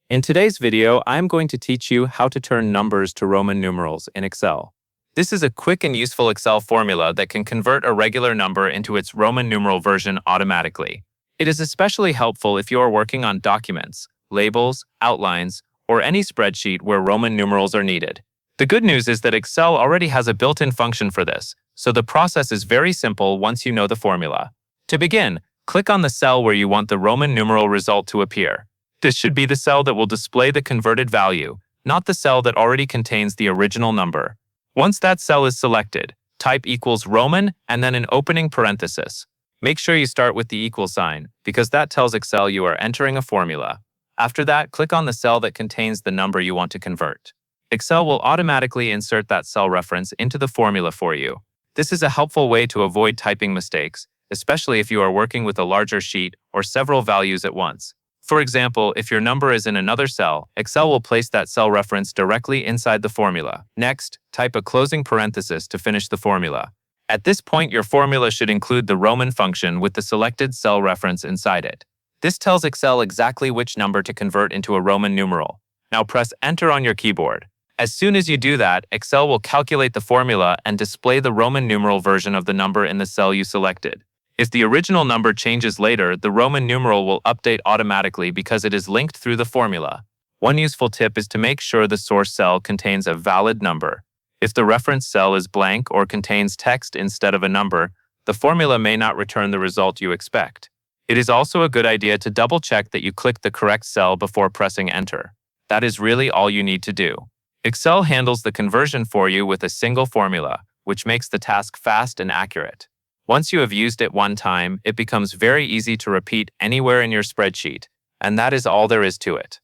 In today's video, I'm going to teach you how to turn numbers to Roman numerals in Excel. This is a quick and useful Excel formula that can convert a regular number into its Roman numeral version automatically. It is especially helpful if you are working on documents, labels, outlines, or any spreadsheet where Roman numerals are needed. The good news is that Excel already has a built-in function for this, so the process is very simple once you know the formula. To begin, click on the cell where you want the Roman numeral result to appear. This should be the cell that will display the converted value, not the cell that already contains the original number. Once that cell is selected, type equals Roman and then an opening parenthesis. Make sure you start with the equal sign, because that tells Excel you are entering a formula. After that, click on the cell that contains the number you want to convert. Excel will automatically insert that cell reference into the formula for you. This is a helpful way to avoid typing mistakes, especially if you are working with a larger sheet or several values at once. For example, if your number is in another cell, Excel will place that cell reference directly inside the formula. Next, type a closing parenthesis to finish the formula. At this point, your formula should include the Roman function with the selected cell reference inside it. This tells Excel exactly which number to convert into a Roman numeral. Now press Enter on your keyboard. As soon as you do that, Excel will calculate the formula and display the Roman numeral version of the number in the cell you selected. If the original number changes later, the Roman numeral will update automatically because it is linked through the formula. One useful tip is to make sure the source cell contains a valid number. If the reference cell is blank or contains text instead of a number, the formula may not return the result you expect. It is also a good idea to double-check that you click the correct cell before pressing Enter. That is really all you need to do. Excel handles the conversion for you with a single formula, which makes the task fast and accurate. Once you have used it one time, it becomes very easy to repeat anywhere in your spreadsheet, and that is all there is to it.